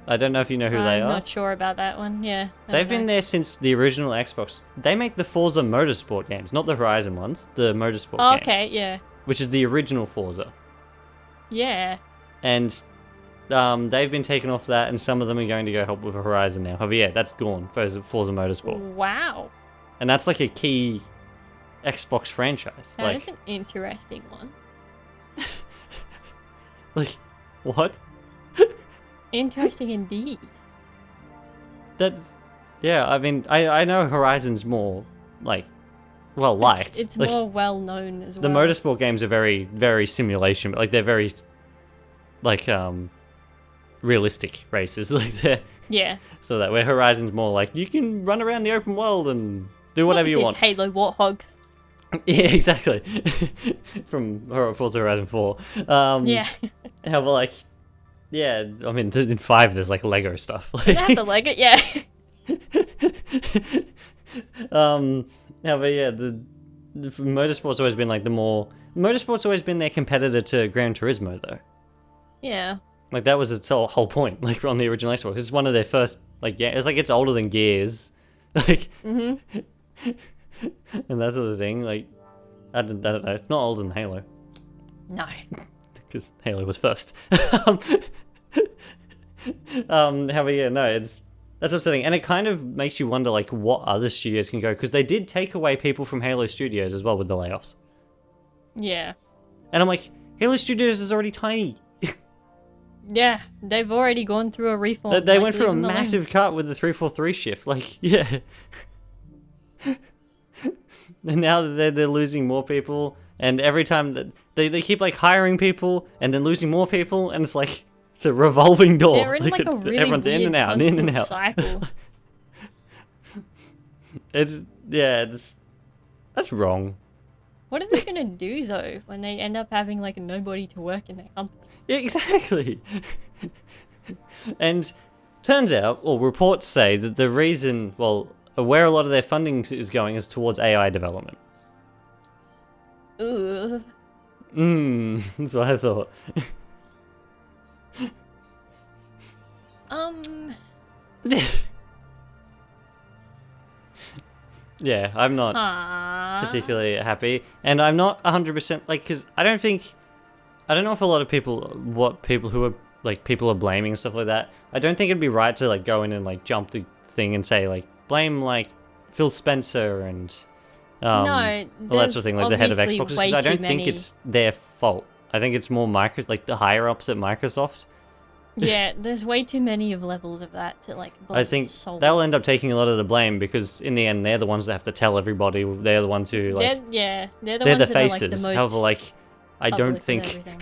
I don't know if you know who they I'm are. not sure about that one. Yeah. I They've don't been know. there since the original Xbox. They make the Forza Motorsport games, not the Horizon ones. The Motorsport Oh, games, okay. Yeah. which is the original Forza. Yeah. And they've been taken off that, and some of them are going to go help with Horizon now. However, yeah, that's gone. Forza Motorsport, Wow. and that's like a key Xbox franchise. That is an interesting one. Like, what? Interesting indeed. That's, yeah. I mean, I know Horizon's more well liked. It's Like, more well known as well. the motorsport games are very, very simulation, but they're very realistic races. Like they're Yeah. so that where Horizon's more like you can run around the open world and do whatever you This want. Halo Warthog. Yeah, exactly. From Forza Horizon 4. Yeah. However, yeah, I mean, in 5 there's Lego stuff. They have the Lego. Yeah. However, yeah, the Motorsport's always been Motorsport's always been their competitor to Gran Turismo though. Yeah. That was its whole point. On the original Xbox, it's one of their first. Yeah, it's older than Gears. Mhm. And that sort of thing. I don't know. It's not older than Halo. No. Because Halo was first. However, yeah, no, that's upsetting, and it kind of makes you wonder what other studios can go, because they did take away people from Halo Studios as well with the layoffs. Yeah. And I'm like, Halo Studios is already tiny. Yeah, they've already gone through a reform. They like, went through a leave them alone. massive cut with the 343 shift. Like, yeah. And now they're losing more people, and every time that they keep like hiring people and then losing more people, and it's a revolving door. They're in like a really everyone's weird in and out, in and out. cycle. That's wrong. What are they gonna do though when they end up having like nobody to work in their company? Yeah, exactly. And turns out, or reports say, that the reason, well, where a lot of their funding is going is towards AI development. Ugh. That's what I thought. Yeah, I'm not particularly happy, and I'm not 100% like, because I don't know if a lot of people who are like people are blaming and stuff like that. I don't think it'd be right to like go in and like jump the thing and say like blame like Phil Spencer and No, all that sort of thing, like the head of obviously Xbox, way because I don't too think many- it's their fault. I think it's more like the higher ups at Microsoft. Yeah, there's way too many of levels of that to like. I think solve. they'll end up taking a lot of the blame because in the end they're the ones that have to tell everybody. They're the ones who like they're the they're ones the that are, faces. like, the most However, like I don't public and think everything.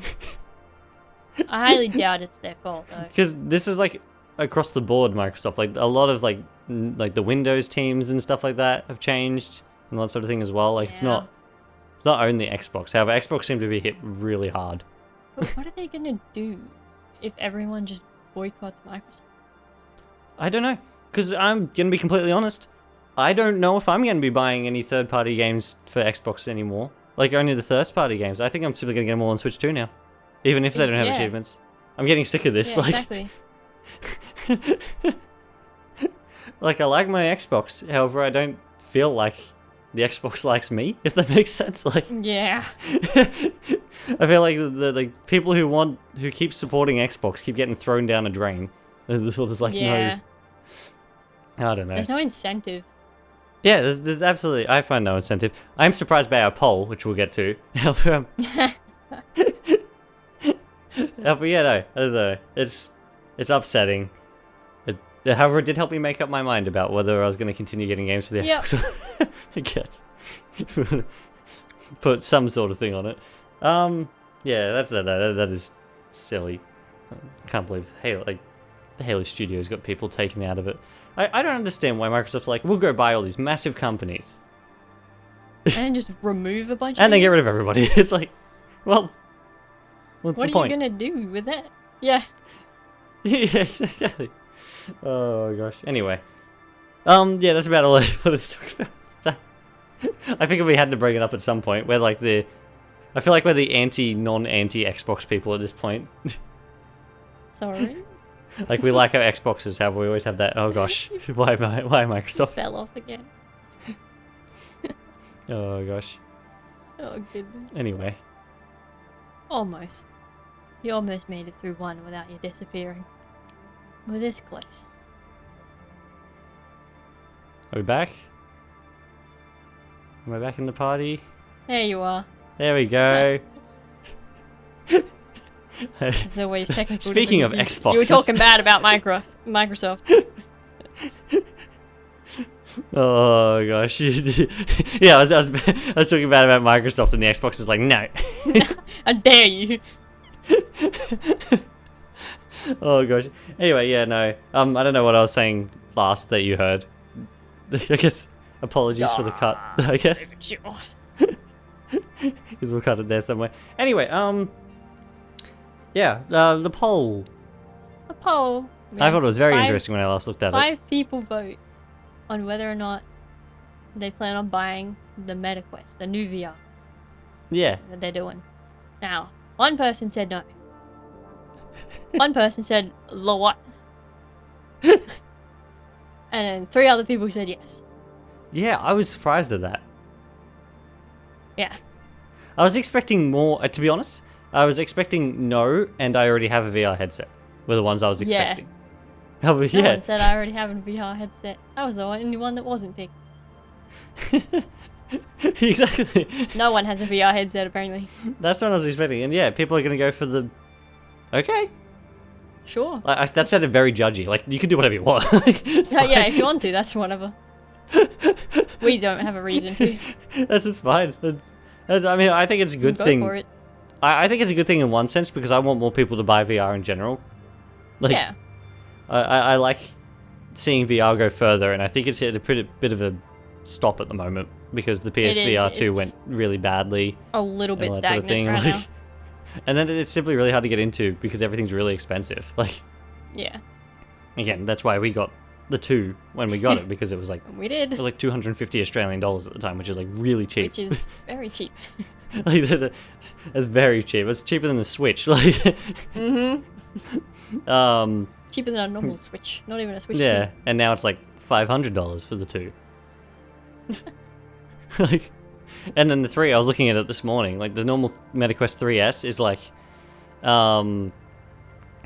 I highly doubt it's their fault though. because this is like across the board Microsoft. Like a lot of like the Windows teams and stuff like that have changed and that sort of thing as well. Like it's not only Xbox. However, Xbox seem to be hit really hard. But what are they gonna do if everyone just boycotts Microsoft? I don't know, because I'm gonna be completely honest. I don't know if I'm gonna be buying any third-party games for Xbox anymore. Like only the first-party games. I think I'm simply gonna get them all on Switch 2 now, even if they don't have Yeah. achievements. I'm getting sick of this. Yeah, like, exactly. like I like my Xbox. However, I don't feel like the Xbox likes me. If that makes sense. Like, Yeah. I feel like the people who keep supporting Xbox keep getting thrown down a drain. There's like Yeah. no, I don't know. There's no incentive. Yeah, there's absolutely. I find no incentive. I'm surprised by our poll, which we'll get to. However, but yeah, no, I don't know. It's upsetting. However, it did help me make up my mind about whether I was going to continue getting games for the Yep. Xbox. I guess. Put some sort of thing on it. Yeah, that is silly. I can't believe Halo, like the Halo Studios got people taken out of it. I don't understand why Microsoft's like, we'll go buy all these massive companies And then just remove a bunch of and then them? get rid of everybody. It's like, well, what's What the are point? you gonna do with that? Yeah. Yeah, exactly. Oh gosh. Anyway, yeah, that's about all I wanted to talk about. I think we had to bring it up at some point. We're like I feel like we're the non-anti Xbox people at this point. Sorry. Like we like our Xboxes, have we always have that? Oh gosh, why Microsoft? Fell off again. Oh gosh. Oh goodness. Anyway, Almost. You almost made it through one without you disappearing. We're this close. are we back? Am I back in the party? There you are. There we go. There's always technical Speaking of difficulties. Xboxes. You were talking bad about Microsoft. Oh gosh. Yeah, I was talking bad about Microsoft, and the Xbox is like, no. I dare you. Oh gosh. Anyway, yeah, no. I don't know what I was saying last that you heard. I guess apologies for the cut. I guess because we'll cut it there somewhere. Anyway, yeah, the poll. A poll. I thought it was very Five- interesting when I last looked at it. 5 people vote on whether or not they plan on buying the MetaQuest, the new VR Yeah. that they're doing. Now, one person said no. One person said the what? And then 3 other people said yes. Yeah, I was surprised at that. Yeah. I was expecting more. To be honest, I was expecting no, and I already have a VR headset. Were the ones I was Yeah. expecting. Oh, but No yeah. one said I already have a VR headset. I was the only one that wasn't picked. Exactly. No one has a VR headset apparently. That's what I was expecting. And yeah, people are going to go for the... Okay. Sure. That sounded very judgy. Like, you can do whatever you want. Like, it's Yeah, fine. if you want to, that's whatever. We don't have a reason to. It's fine. I mean, I think it's a good Go thing. for it. I think it's a good thing in one sense because I want more people to buy VR in general. Like, Yeah. I like seeing VR go further, and I think it's hit a bit of a stop at the moment because the PSVR 2 went really badly. A little and bit all that sort of stagnant thing. right Like, now. and then it's simply really hard to get into because everything's really expensive. Like, Yeah. again, that's why we got the 2 when we got it because it was like We did. 250 Australian dollars at the time, which is like really cheap. Which is very cheap. Like, it's very cheap. It's cheaper than the Switch. Like, Mm-hmm. Cheaper than a normal Switch. Not even a Switch. yeah, 2. and now it's like $500 for the 2. Like, and then the 3, I was looking at it this morning. Like, the normal MetaQuest 3S is like,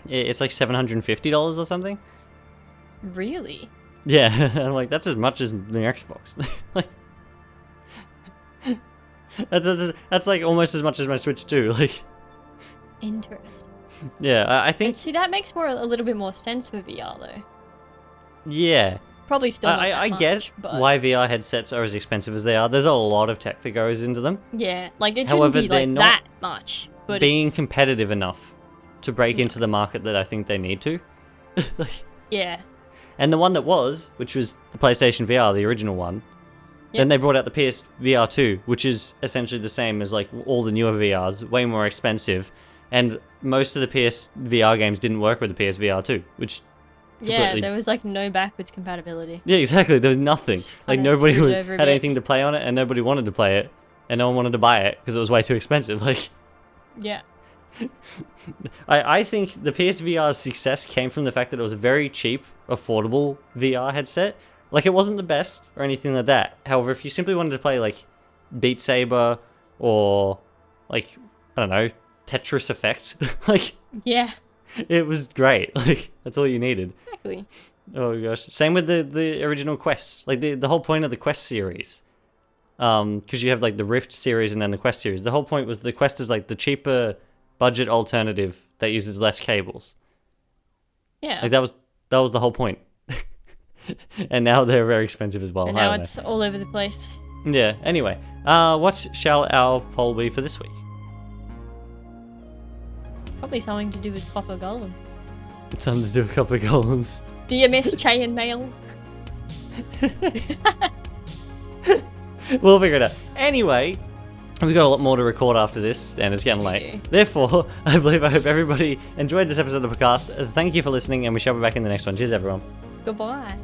it's like $750 or something. Really? Yeah, I'm like, that's as much as the Xbox. Like, that's like almost as much as my Switch 2. Like, Interesting. yeah, I think, And see, that makes a little bit more sense for VR though. yeah. Probably still not that I much, get but why VR headsets are as expensive as they are. There's a lot of tech that goes into them. yeah, like it However, shouldn't be they're like not that much. But Being it's, competitive enough to break into the market that I think they need to. Like, yeah, and the one that was, which was the PlayStation VR, the original one, then Yep. they brought out the PSVR 2, which is essentially the same as like all the newer VRs, way more expensive, and most of the PSVR games didn't work with the PSVR 2, which yeah, completely- there was like no backwards compatibility. yeah, exactly. There was nothing. Like Kinda nobody screwed it over a had bit. anything to play on it, and nobody wanted to play it, and no one wanted to buy it because it was way too expensive. Like, Yeah, I think the PSVR's success came from the fact that it was a very cheap, affordable VR headset. Like, it wasn't the best or anything like that. However, if you simply wanted to play, like, Beat Saber or, like, I don't know, Tetris Effect, like, yeah, it was great. Like, that's all you needed. exactly. Oh, gosh. Same with the original Quests. Like, the whole point of the Quest series. Because you have, like, the Rift series and then the Quest series. The whole point was the Quest is, like, the cheaper budget alternative that uses less cables. Yeah, Like, that was the whole point. And now they're very expensive as well. and I now don't it's all over the place. know. Yeah, anyway. What shall our poll be for this week? Probably something to do with Papa Golem. Time to do a couple of golems. Do you miss chain mail? We'll figure it out. Anyway, we've got a lot more to record after this, and it's getting late. Yeah. Therefore, I hope everybody enjoyed this episode of the podcast. Thank you for listening, and we shall be back in the next one. Cheers, everyone. Goodbye.